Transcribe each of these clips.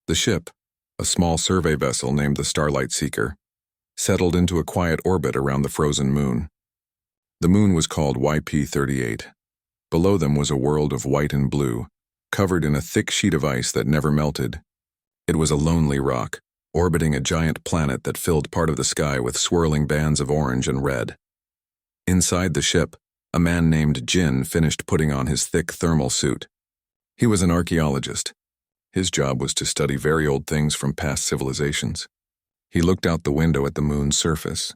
The ship, a small survey vessel named the Starlight Seeker, settled into a quiet orbit around the frozen moon. The moon was called YP-38. Below them was a world of white and blue, covered in a thick sheet of ice that never melted. It was a lonely rock, orbiting a giant planet that filled part of the sky with swirling bands of orange and red. Inside the ship, a man named Jin finished putting on his thick thermal suit. He was an archaeologist. His job was to study very old things from past civilizations. He looked out the window at the moon's surface.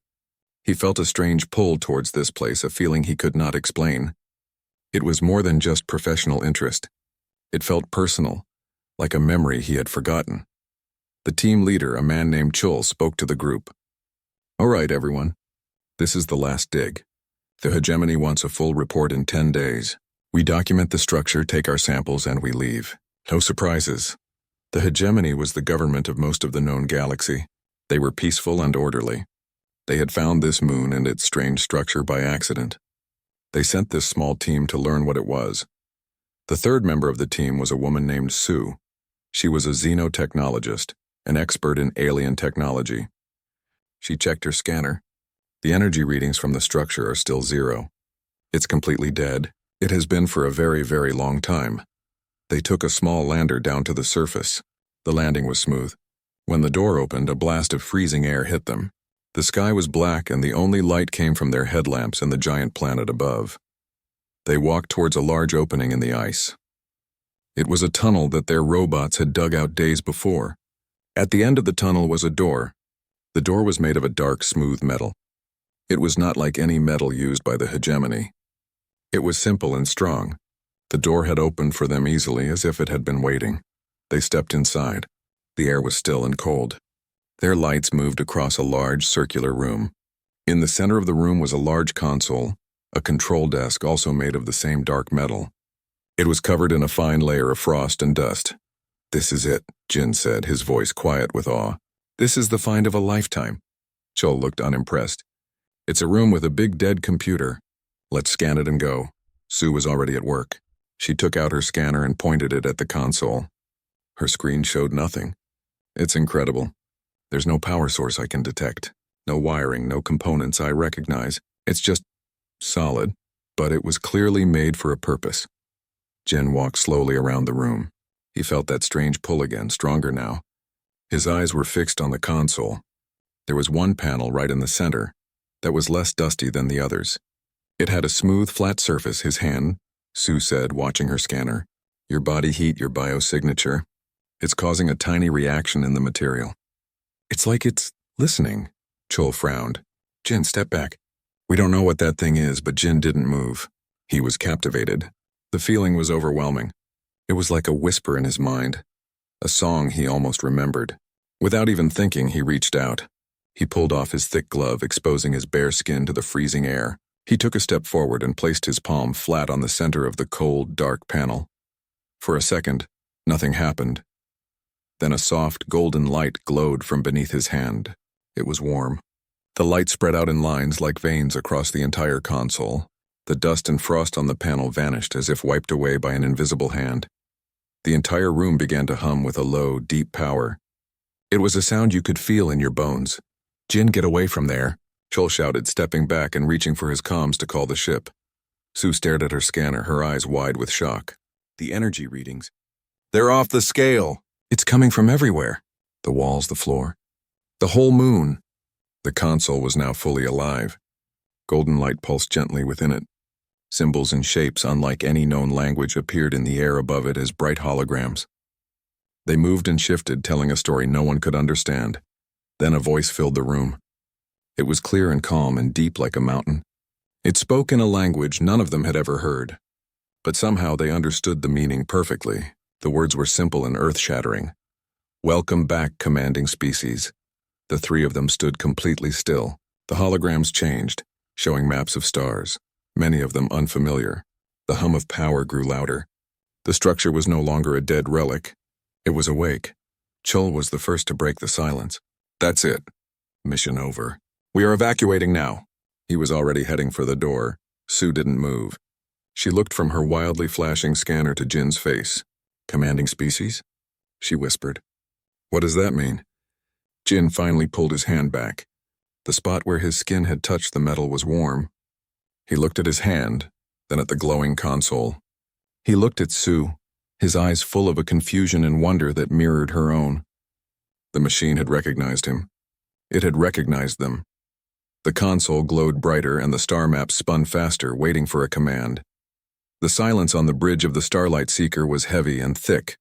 He felt a strange pull towards this place, a feeling he could not explain. It was more than just professional interest. It felt personal, like a memory he had forgotten. The team leader, a man named Chul, spoke to the group. "All right, everyone. This is the last dig. The hegemony wants a full report in 10 days. We document the structure, take our samples, and we leave. No surprises." The hegemony was the government of most of the known galaxy. They were peaceful and orderly. They had found this moon and its strange structure by accident. They sent this small team to learn what it was. The third member of the team was a woman named Sue. She was a xenotechnologist, an expert in alien technology. She checked her scanner. The energy readings from the structure are still 0. It's completely dead. It has been for a very, very long time. They took a small lander down to the surface. The landing was smooth. When the door opened, a blast of freezing air hit them. The sky was black and the only light came from their headlamps and the giant planet above. They walked towards a large opening in the ice. It was a tunnel that their robots had dug out days before. At the end of the tunnel was a door. The door was made of a dark, smooth metal. It was not like any metal used by the hegemony. It was simple and strong. The door had opened for them easily, as if it had been waiting. They stepped inside. The air was still and cold. Their lights moved across a large circular room. In the center of the room was a large console, a control desk also made of the same dark metal. It was covered in a fine layer of frost and dust. "This is it," Jin said, his voice quiet with awe. "This is the find of a lifetime." Chul looked unimpressed. "It's a room with a big dead computer. Let's scan it and go." Sue was already at work. She took out her scanner and pointed it at the console. Her screen showed nothing. "It's incredible. There's no power source I can detect. No wiring, no components I recognize. It's just solid, but it was clearly made for a purpose." Jin walked slowly around the room. He felt that strange pull again, stronger now. His eyes were fixed on the console. There was one panel right in the center that was less dusty than the others. It had a smooth, flat surface. "His hand," Sue said, watching her scanner. "Your body heat, your biosignature. It's causing a tiny reaction in the material." "It's like it's listening." Chul frowned. "Jin, step back." "We don't know what that thing is," but Jin didn't move. He was captivated. The feeling was overwhelming. It was like a whisper in his mind, a song he almost remembered. Without even thinking, he reached out. He pulled off his thick glove, exposing his bare skin to the freezing air. He took a step forward and placed his palm flat on the center of the cold, dark panel. For a second, nothing happened. Then a soft, golden light glowed from beneath his hand. It was warm. The light spread out in lines like veins across the entire console. The dust and frost on the panel vanished as if wiped away by an invisible hand. The entire room began to hum with a low, deep power. It was a sound you could feel in your bones. "Jin, get away from there," Chul shouted, stepping back and reaching for his comms to call the ship. Sue stared at her scanner, her eyes wide with shock. The energy readings. "They're off the scale. It's coming from everywhere." The walls, the floor. The whole moon. The console was now fully alive. Golden light pulsed gently within it. Symbols and shapes unlike any known language appeared in the air above it as bright holograms. They moved and shifted, telling a story no one could understand. Then a voice filled the room. It was clear and calm and deep like a mountain. It spoke in a language none of them had ever heard. But somehow they understood the meaning perfectly. The words were simple and earth-shattering. "Welcome back, commanding species." The three of them stood completely still. The holograms changed, showing maps of stars, many of them unfamiliar. The hum of power grew louder. The structure was no longer a dead relic. It was awake. Chul was the first to break the silence. "That's it. Mission over. We are evacuating now." He was already heading for the door. Sue didn't move. She looked from her wildly flashing scanner to Jin's face. "Commanding species?" she whispered. What does that mean? Jin finally pulled his hand back. The spot where his skin had touched the metal was warm. He looked at his hand, then at the glowing console. He looked at Sue, his eyes full of a confusion and wonder that mirrored her own. The machine had recognized him. It had recognized them. The console glowed brighter and the star map spun faster, waiting for a command. The silence on the bridge of the Starlight Seeker was heavy and thick.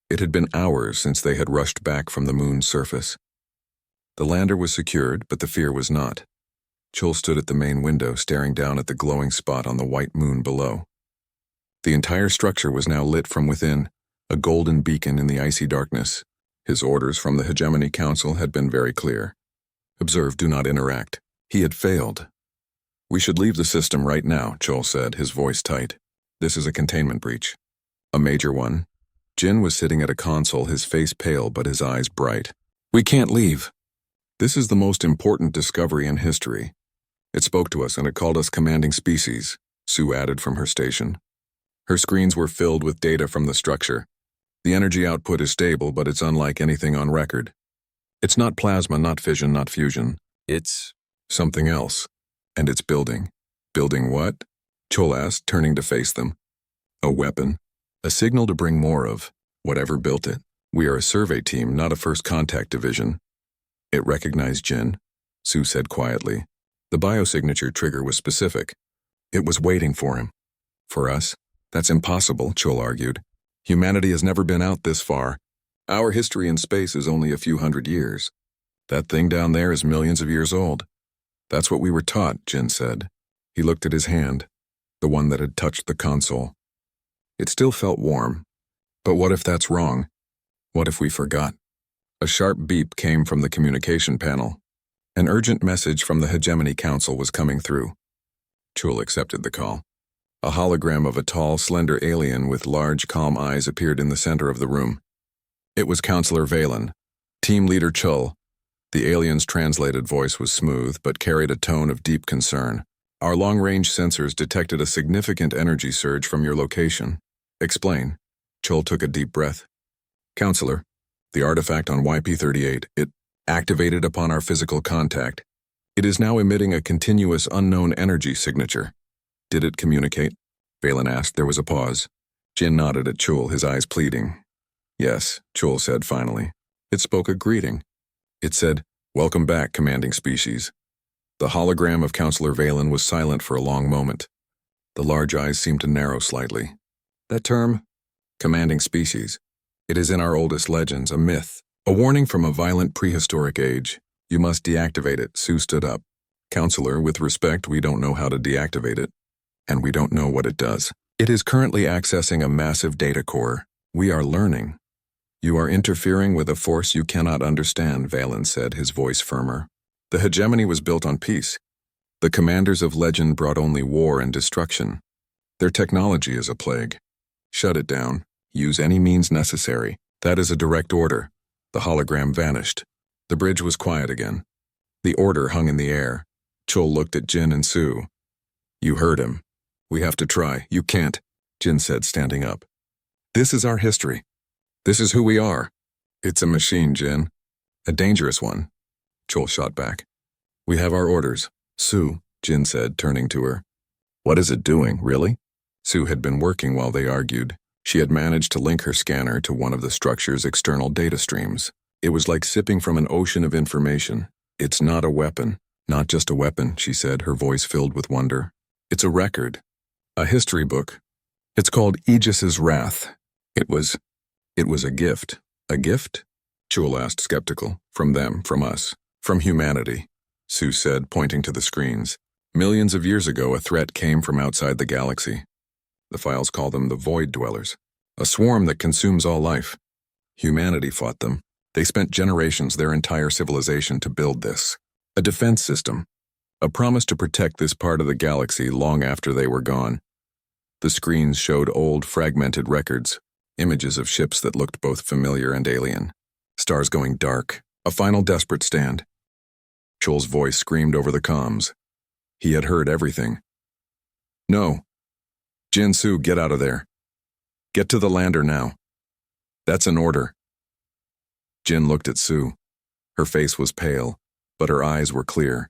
It had been hours since they had rushed back from the moon's surface. The lander was secured, but the fear was not. Chul stood at the main window, staring down at the glowing spot on the white moon below. The entire structure was now lit from within, a golden beacon in the icy darkness. His orders from the Hegemony Council had been very clear. Observe, do not interact. He had failed. We should leave the system right now, Chul said, his voice tight. This is a containment breach. A major one. Jin was sitting at a console, his face pale but his eyes bright. We can't leave. This is the most important discovery in history. It spoke to us and it called us commanding species, Sue added from her station. Her screens were filled with data from the structure. The energy output is stable, but it's unlike anything on record. It's not plasma, not fission, not fusion. It's something else. And it's building. Building what? Chul asked, turning to face them. A weapon. A signal to bring more of whatever built it. We are a survey team, not a first contact division. It recognized Jin, Sue said quietly. The biosignature trigger was specific. It was waiting for him. For us? That's impossible, Chul argued. Humanity has never been out this far. Our history in space is only a few hundred years. That thing down there is millions of years old. That's what we were taught, Jin said. He looked at his hand, the one that had touched the console. It still felt warm. But what if that's wrong? What if we forgot? A sharp beep came from the communication panel. An urgent message from the Hegemony Council was coming through. Chul accepted the call. A hologram of a tall, slender alien with large, calm eyes appeared in the center of the room. It was Counselor Valen, Team Leader Chul. The alien's translated voice was smooth, but carried a tone of deep concern. Our long-range sensors detected a significant energy surge from your location. Explain. Chul took a deep breath. Counselor, the artifact on YP-38, it activated upon our physical contact. It is now emitting a continuous unknown energy signature. Did it communicate? Valen asked. There was a pause. Jin nodded at Chul, his eyes pleading. Yes, Chul said finally. It spoke a greeting. It said, Welcome back, commanding species. The hologram of Counselor Valen was silent for a long moment. The large eyes seemed to narrow slightly. That term? Commanding species. It is in our oldest legends, a myth. A warning from a violent prehistoric age. You must deactivate it. Sue stood up. Counselor, with respect, we don't know how to deactivate it. And we don't know what it does. It is currently accessing a massive data core. We are learning. You are interfering with a force you cannot understand, Valen said, his voice firmer. The hegemony was built on peace. The commanders of legend brought only war and destruction. Their technology is a plague. Shut it down. Use any means necessary. That is a direct order. The hologram vanished. The bridge was quiet again. The order hung in the air. Chul looked at Jin and Sue. You heard him. We have to try. You can't, Jin said, standing up. This is our history. This is who we are. It's a machine, Jin. A dangerous one. Chul shot back. We have our orders. Sue, Jin said, turning to her. What is it doing, really? Sue had been working while they argued. She had managed to link her scanner to one of the structure's external data streams. It was like sipping from an ocean of information. It's not a weapon. Not just a weapon, she said, her voice filled with wonder. It's a record. A history book. It's called Aegis's Wrath. It was a gift. A gift? Chul asked, skeptical. From them, from us, from humanity, Sue said, pointing to the screens. Millions of years ago, a threat came from outside the galaxy. The files call them the Void Dwellers, a swarm that consumes all life. Humanity fought them. They spent generations, their entire civilization, to build this. A defense system. A promise to protect this part of the galaxy long after they were gone. The screens showed old, fragmented records, images of ships that looked both familiar and alien. Stars going dark. A final desperate stand. Chul's voice screamed over the comms. He had heard everything. No. Jin, Sue, get out of there. Get to the lander now. That's an order. Jin looked at Sue. Her face was pale, but her eyes were clear.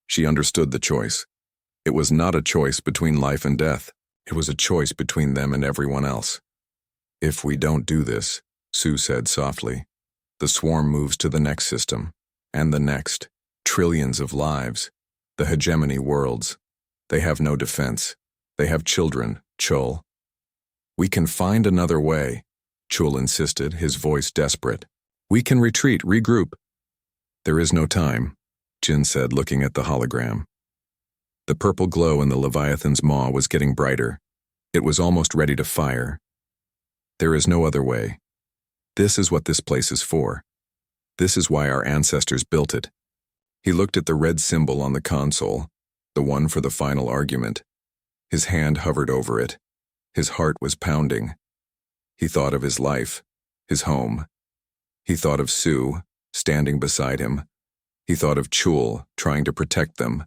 She understood the choice. It was not a choice between life and death. It was a choice between them and everyone else. If we don't do this, Sue said softly, the swarm moves to the next system, and the next. Trillions of lives. The hegemony worlds. They have no defense. They have children, Chul. We can find another way, Chul insisted, his voice desperate. We can retreat, regroup. There is no time, Jin said, looking at the hologram. The purple glow in the Leviathan's maw was getting brighter. It was almost ready to fire. There is no other way. This is what this place is for. This is why our ancestors built it. He looked at the red symbol on the console, the one for the final argument. His hand hovered over it. His heart was pounding. He thought of his life, his home. He thought of Sue, standing beside him. He thought of Chul, trying to protect them.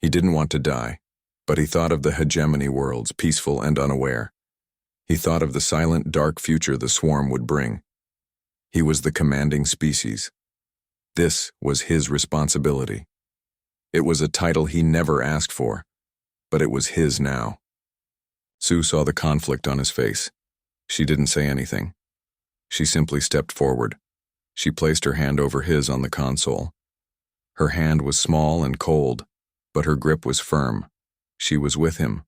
He didn't want to die, but he thought of the hegemony worlds, peaceful and unaware. He thought of the silent, dark future the swarm would bring. He was the commanding species. This was his responsibility. It was a title he never asked for, but it was his now. Sue saw the conflict on his face. She didn't say anything. She simply stepped forward. She placed her hand over his on the console. Her hand was small and cold, but her grip was firm. She was with him.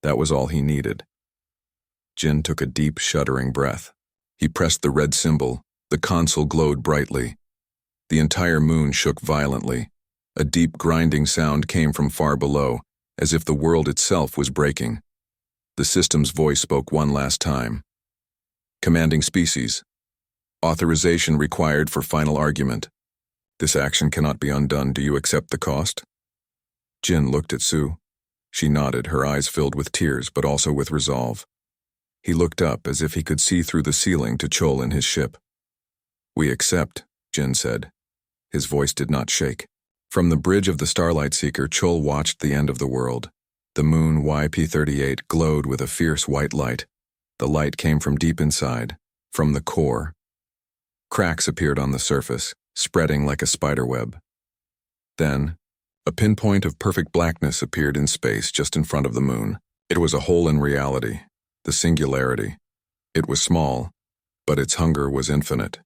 That was all he needed. Jin took a deep, shuddering breath. He pressed the red symbol. The console glowed brightly. The entire moon shook violently. A deep, grinding sound came from far below, as if the world itself was breaking. The system's voice spoke one last time. Commanding species. Authorization required for final argument. This action cannot be undone. Do you accept the cost? Jin looked at Sue. She nodded, her eyes filled with tears, but also with resolve. He looked up as if he could see through the ceiling to Chul and his ship. We accept, Jin said. His voice did not shake. From the bridge of the Starlight Seeker, Chul watched the end of the world. The moon, YP38, glowed with a fierce white light. The light came from deep inside, from the core. Cracks appeared on the surface, spreading like a spiderweb. Then, a pinpoint of perfect blackness appeared in space just in front of the moon. It was a hole in reality, the singularity. It was small, but its hunger was infinite.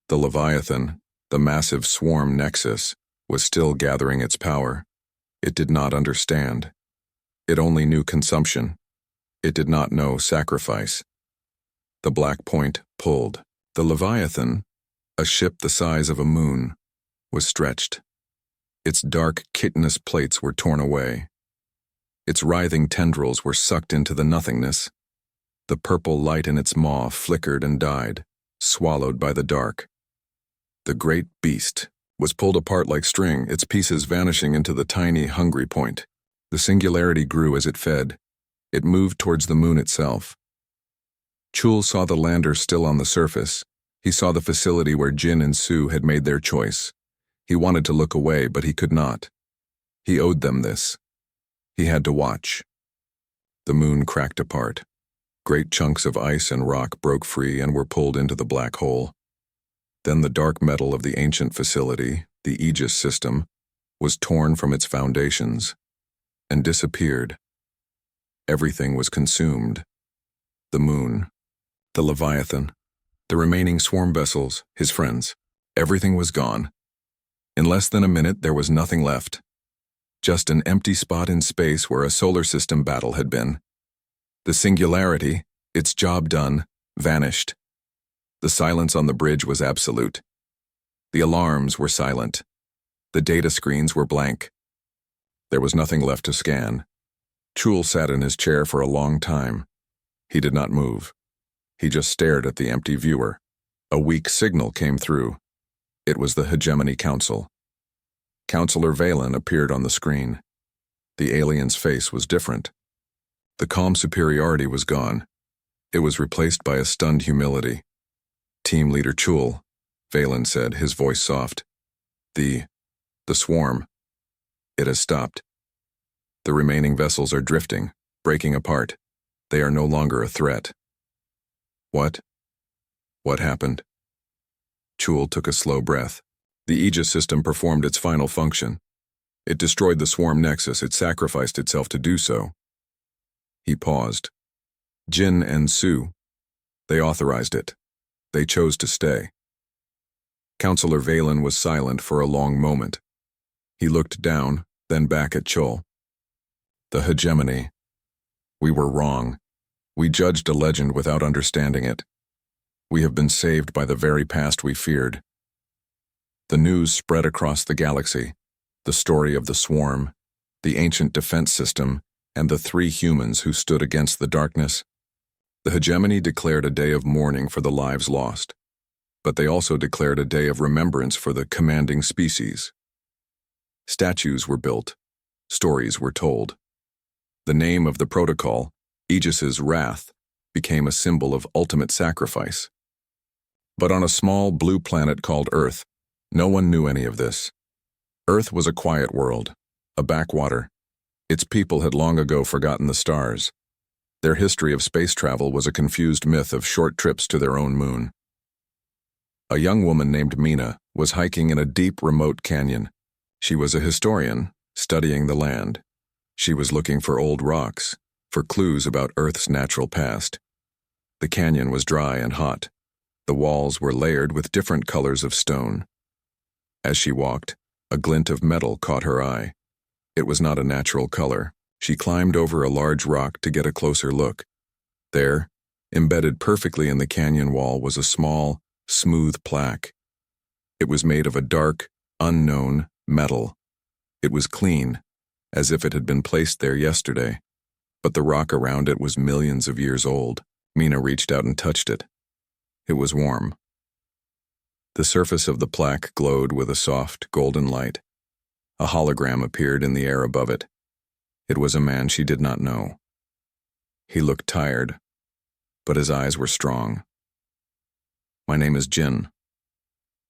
The Leviathan, the massive swarm nexus, was still gathering its power. It did not understand. It only knew consumption. It did not know sacrifice. The black point pulled. The Leviathan, a ship the size of a moon, was stretched. Its dark, chitinous plates were torn away. Its writhing tendrils were sucked into the nothingness. The purple light in its maw flickered and died, swallowed by the dark. The great beast was pulled apart like string, its pieces vanishing into the tiny, hungry point. The singularity grew as it fed. It moved towards the moon itself. Chul saw the lander still on the surface. He saw the facility where Jin and Sue had made their choice. He wanted to look away, but he could not. He owed them this. He had to watch. The moon cracked apart. Great chunks of ice and rock broke free and were pulled into the black hole. Then the dark metal of the ancient facility, the Aegis system, was torn from its foundations and disappeared. Everything was consumed. The moon, the Leviathan, the remaining swarm vessels, his friends. Everything was gone. In less than a minute, there was nothing left. Just an empty spot in space where a solar system battle had been. The singularity, its job done, vanished. The silence on the bridge was absolute. The alarms were silent. The data screens were blank. There was nothing left to scan. Chul sat in his chair for a long time. He did not move. He just stared at the empty viewer. A weak signal came through. It was the Hegemony Council. Counselor Valen appeared on the screen. The alien's face was different. The calm superiority was gone. It was replaced by a stunned humility. Team Leader Chul, Valen said, his voice soft. The swarm. It has stopped. The remaining vessels are drifting, breaking apart. They are no longer a threat. What? What happened? Chul took a slow breath. The Aegis system performed its final function. It destroyed the swarm nexus. It sacrificed itself to do so. He paused. Jin and Su. They authorized it. They chose to stay. Counselor Valen was silent for a long moment. He looked down, then back at Chul. The hegemony. We were wrong. We judged a legend without understanding it. We have been saved by the very past we feared. The news spread across the galaxy. The story of the swarm, the ancient defense system, and the 3 humans who stood against the darkness. The hegemony declared a day of mourning for the lives lost, but they also declared a day of remembrance for the commanding species. Statues were built. Stories were told. The name of the protocol, Aegis's Wrath, became a symbol of ultimate sacrifice. But on a small blue planet called Earth, no one knew any of this. Earth was a quiet world, a backwater. Its people had long ago forgotten the stars. Their history of space travel was a confused myth of short trips to their own moon. A young woman named Mina was hiking in a deep, remote canyon. She was a historian, studying the land. She was looking for old rocks, for clues about Earth's natural past. The canyon was dry and hot. The walls were layered with different colors of stone. As she walked, a glint of metal caught her eye. It was not a natural color. She climbed over a large rock to get a closer look. There, embedded perfectly in the canyon wall, was a small, smooth plaque. It was made of a dark, unknown metal. It was clean, as if it had been placed there yesterday, but the rock around it was millions of years old. Mina reached out and touched it. It was warm. The surface of the plaque glowed with a soft, golden light. A hologram appeared in the air above it. It was a man she did not know. He looked tired, but his eyes were strong. "My name is Jin."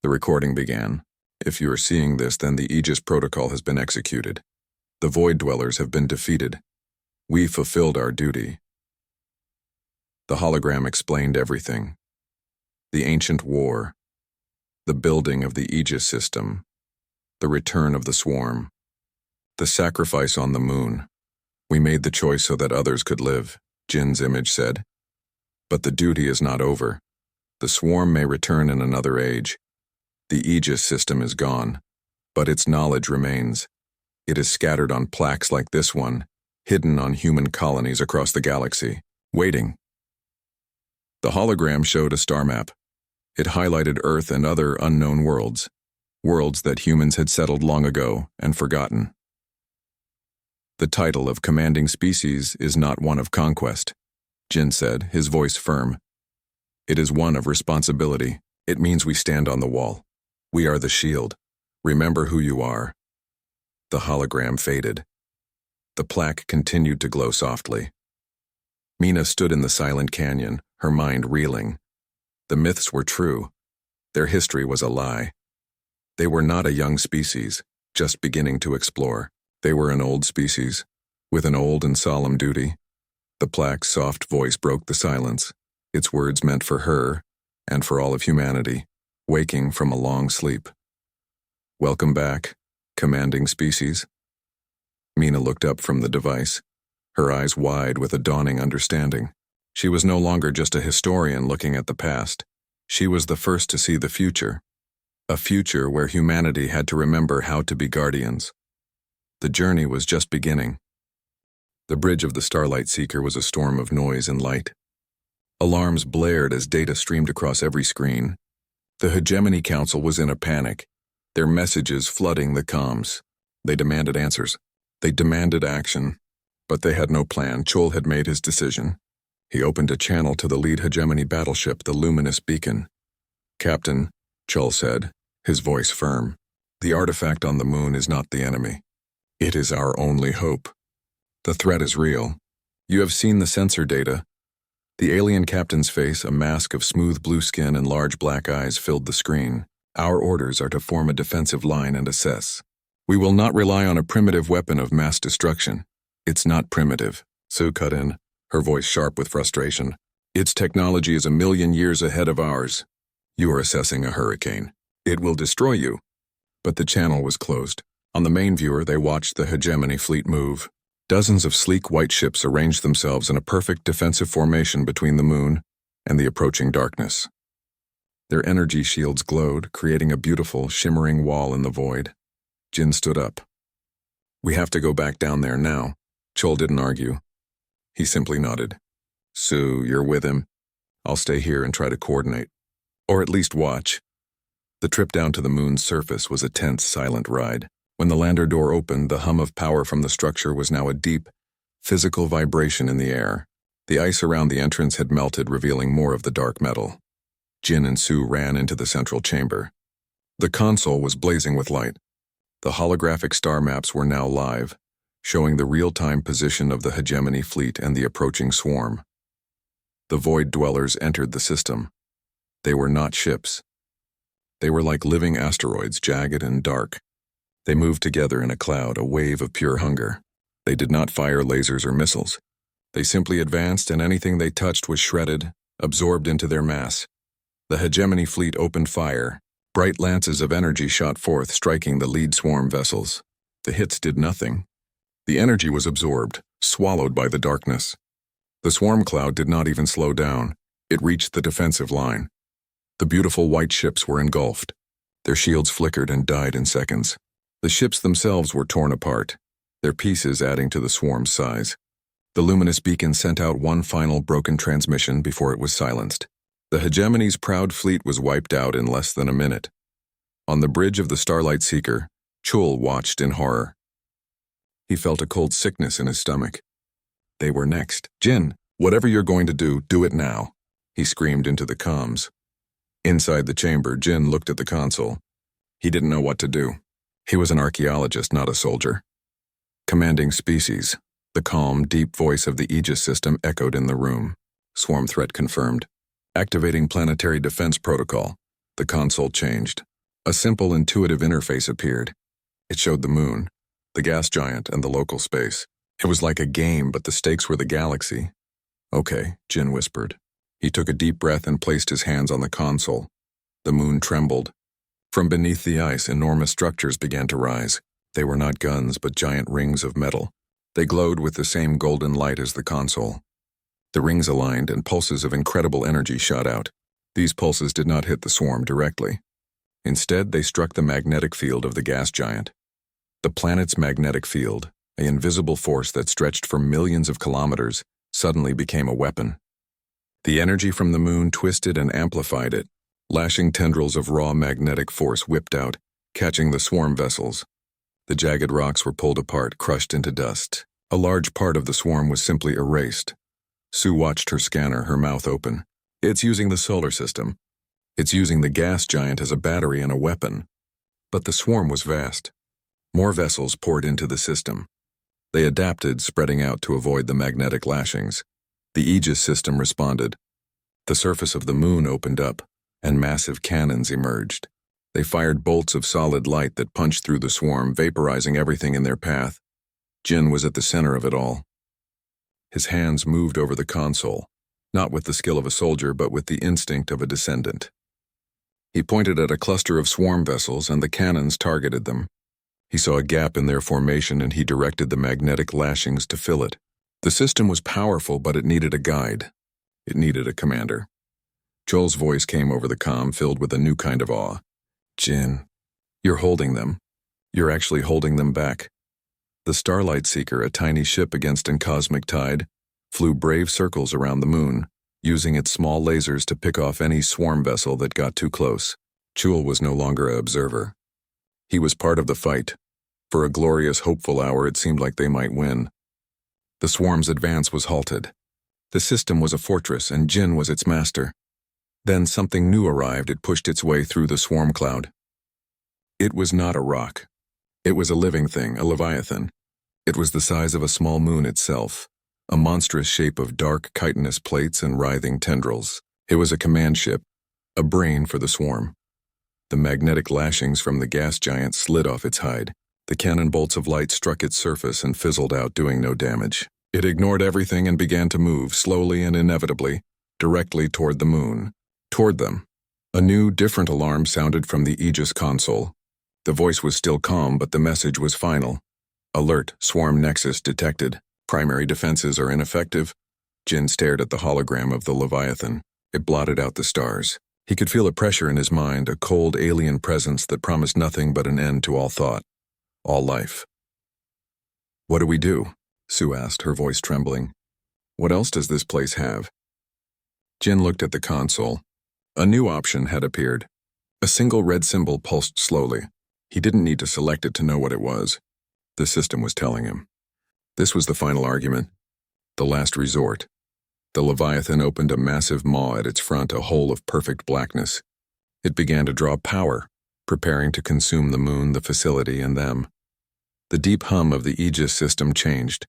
The recording began. "If you are seeing this, then the Aegis protocol has been executed. The Void Dwellers have been defeated. We fulfilled our duty." The hologram explained everything. The ancient war, the building of the Aegis system, the return of the swarm, the sacrifice on the moon. "We made the choice so that others could live," Jin's image said. "But the duty is not over. The swarm may return in another age. The Aegis system is gone, but its knowledge remains. It is scattered on plaques like this one, hidden on human colonies across the galaxy, waiting." The hologram showed a star map. It highlighted Earth and other unknown worlds, worlds that humans had settled long ago and forgotten. "The title of commanding species is not one of conquest," Jin said, his voice firm. "It is one of responsibility. It means we stand on the wall. We are the shield. Remember who you are." The hologram faded. The plaque continued to glow softly. Mina stood in the silent canyon, her mind reeling. The myths were true. Their history was a lie. They were not a young species, just beginning to explore. They were an old species, with an old and solemn duty. The plaque's soft voice broke the silence. Its words meant for her, and for all of humanity, waking from a long sleep. "Welcome back, commanding species." Mina looked up from the device, her eyes wide with a dawning understanding. She was no longer just a historian looking at the past. She was the first to see the future. A future where humanity had to remember how to be guardians. The journey was just beginning. The bridge of the Starlight Seeker was a storm of noise and light. Alarms blared as data streamed across every screen. The Hegemony Council was in a panic, their messages flooding the comms. They demanded answers. They demanded action. But they had no plan. Chul had made his decision. He opened a channel to the lead Hegemony battleship, the Luminous Beacon. "Captain," Chul said, his voice firm, "the artifact on the moon is not the enemy. It is our only hope. The threat is real. You have seen the sensor data." The alien captain's face, a mask of smooth blue skin and large black eyes, filled the screen. "Our orders are to form a defensive line and assess. We will not rely on a primitive weapon of mass destruction." "It's not primitive," Sue cut in, her voice sharp with frustration. "Its technology is 1,000,000 years ahead of ours. You are assessing a hurricane. It will destroy you. But the channel was closed. On the main viewer, they watched the hegemony fleet move. Dozens of sleek white ships arranged themselves in a perfect defensive formation between the moon and the approaching darkness. Their energy shields glowed, creating a beautiful, shimmering wall in the void. Jin stood up. We have to go back down there now. Chol didn't argue. He simply nodded. Sue, you're with him. I'll stay here and try to coordinate. Or at least watch. The trip down to the moon's surface was a tense, silent ride. When the lander door opened, the hum of power from the structure was now a deep, physical vibration in the air. The ice around the entrance had melted, revealing more of the dark metal. Jin and Sue ran into the central chamber. The console was blazing with light. The holographic star maps were now live, showing the real-time position of the hegemony fleet and the approaching swarm. The void dwellers entered the system. They were not ships. They were like living asteroids, jagged and dark. They moved together in a cloud, a wave of pure hunger. They did not fire lasers or missiles. They simply advanced, and anything they touched was shredded, absorbed into their mass. The hegemony fleet opened fire. Bright lances of energy shot forth, striking the lead swarm vessels. The hits did nothing. The energy was absorbed, swallowed by the darkness. The swarm cloud did not even slow down. It reached the defensive line. The beautiful white ships were engulfed. Their shields flickered and died in seconds. The ships themselves were torn apart, their pieces adding to the swarm's size. The luminous beacon sent out one final broken transmission before it was silenced. The hegemony's proud fleet was wiped out in less than a minute. On the bridge of the Starlight Seeker, Chul watched in horror. He felt a cold sickness in his stomach. They were next. Jin, whatever you're going to do, do it now, he screamed into the comms. Inside the chamber, Jin looked at the console. He didn't know what to do. He was an archaeologist, not a soldier. Commanding species, the calm, deep voice of the Aegis system echoed in the room. Swarm threat confirmed. Activating planetary defense protocol. The console changed. A simple, intuitive interface appeared. It showed the moon, the gas giant, and the local space. It was like a game, but the stakes were the galaxy. Okay, Jin whispered. He took a deep breath and placed his hands on the console. The moon trembled. From beneath the ice, enormous structures began to rise. They were not guns, but giant rings of metal. They glowed with the same golden light as the console. The rings aligned, and pulses of incredible energy shot out. These pulses did not hit the swarm directly. Instead, they struck the magnetic field of the gas giant. The planet's magnetic field, an invisible force that stretched for millions of kilometers, suddenly became a weapon. The energy from the moon twisted and amplified it. Lashing tendrils of raw magnetic force whipped out, catching the swarm vessels. The jagged rocks were pulled apart, crushed into dust. A large part of the swarm was simply erased. Sue watched her scanner, her mouth open. It's using the solar system. It's using the gas giant as a battery and a weapon. But the swarm was vast. More vessels poured into the system. They adapted, spreading out to avoid the magnetic lashings. The Aegis system responded. The surface of the moon opened up, and massive cannons emerged. They fired bolts of solid light that punched through the swarm, vaporizing everything in their path. Jin was at the center of it all. His hands moved over the console, not with the skill of a soldier, but with the instinct of a descendant. He pointed at a cluster of swarm vessels, and the cannons targeted them. He saw a gap in their formation, and he directed the magnetic lashings to fill it. The system was powerful, but it needed a guide. It needed a commander. Joel's voice came over the comm, filled with a new kind of awe. Jin, you're holding them. You're actually holding them back. The Starlight Seeker, a tiny ship against an cosmic tide, flew brave circles around the moon, using its small lasers to pick off any swarm vessel that got too close. Chul was no longer an observer. He was part of the fight. For a glorious, hopeful hour, it seemed like they might win. The swarm's advance was halted. The system was a fortress, and Jin was its master. Then something new arrived. It pushed its way through the swarm cloud. It was not a rock. It was a living thing, a leviathan. It was the size of a small moon itself, a monstrous shape of dark, chitinous plates and writhing tendrils. It was a command ship, a brain for the swarm. The magnetic lashings from the gas giant slid off its hide. The cannon bolts of light struck its surface and fizzled out, doing no damage. It ignored everything and began to move, slowly and inevitably, directly toward the moon. Toward them. A new, different alarm sounded from the Aegis console. The voice was still calm, but the message was final. Alert, swarm nexus detected. Primary defenses are ineffective. Jin stared at the hologram of the Leviathan. It blotted out the stars. He could feel a pressure in his mind, a cold alien presence that promised nothing but an end to all thought, all life. What do we do? Sue asked, her voice trembling. What else does this place have? Jin looked at the console. A new option had appeared. A single red symbol pulsed slowly. He didn't need to select it to know what it was. The system was telling him. This was the final argument. The last resort. The Leviathan opened a massive maw at its front, a hole of perfect blackness. It began to draw power, preparing to consume the moon, the facility, and them. The deep hum of the Aegis system changed.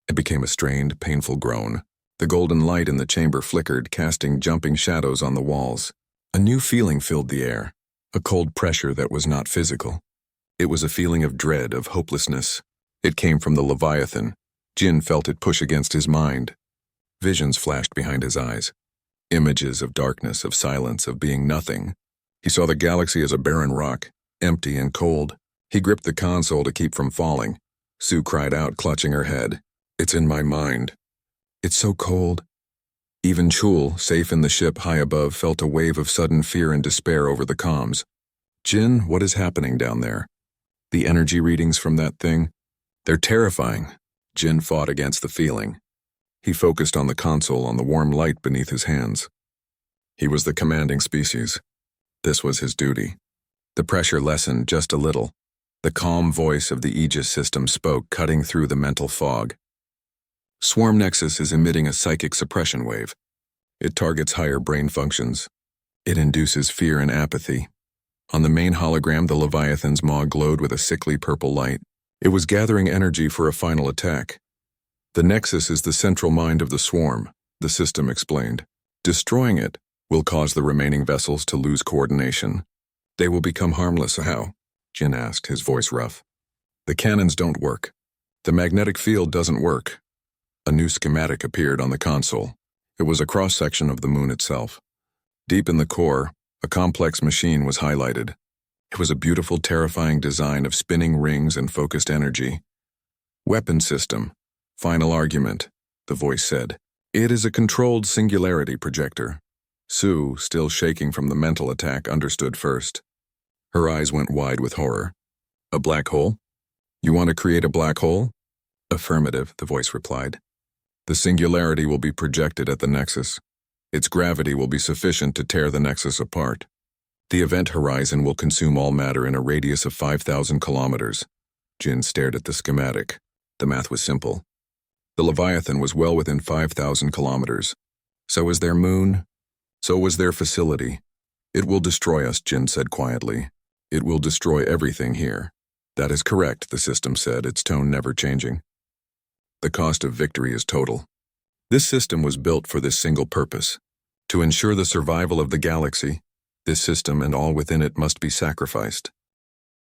It became a strained, painful groan. The golden light in the chamber flickered, casting jumping shadows on the walls. A new feeling filled the air, a cold pressure that was not physical. It was a feeling of dread, of hopelessness. It came from the Leviathan. Jin felt it push against his mind. Visions flashed behind his eyes. Images of darkness, of silence, of being nothing. He saw the galaxy as a barren rock, empty and cold. He gripped the console to keep from falling. Sue cried out, clutching her head. It's in my mind. It's so cold. Even Chul, safe in the ship high above, felt a wave of sudden fear and despair over the comms. Jin, what is happening down there? The energy readings from that thing? They're terrifying. Jin fought against the feeling. He focused on the console, on the warm light beneath his hands. He was the commanding species. This was his duty. The pressure lessened just a little. The calm voice of the Aegis system spoke, cutting through the mental fog. Swarm Nexus is emitting a psychic suppression wave. It targets higher brain functions. It induces fear and apathy. On the main hologram, the Leviathan's maw glowed with a sickly purple light. It was gathering energy for a final attack. The Nexus is the central mind of the swarm, the system explained. Destroying it will cause the remaining vessels to lose coordination. They will become harmless. How? Jin asked, his voice rough. The cannons don't work. The magnetic field doesn't work. A new schematic appeared on the console. It was a cross-section of the moon itself. Deep in the core, a complex machine was highlighted. It was a beautiful, terrifying design of spinning rings and focused energy. Weapon system. Final argument, the voice said. It is a controlled singularity projector. Sue, still shaking from the mental attack, understood first. Her eyes went wide with horror. A black hole? You want to create a black hole? Affirmative, the voice replied. The singularity will be projected at the Nexus. Its gravity will be sufficient to tear the Nexus apart. The event horizon will consume all matter in a radius of 5,000 kilometers. Jin stared at the schematic. The math was simple. The Leviathan was well within 5,000 kilometers. So was their moon. So was their facility. It will destroy us, Jin said quietly. It will destroy everything here. That is correct, the system said, its tone never changing. The cost of victory is total. This system was built for this single purpose. To ensure the survival of the galaxy, this system and all within it must be sacrificed.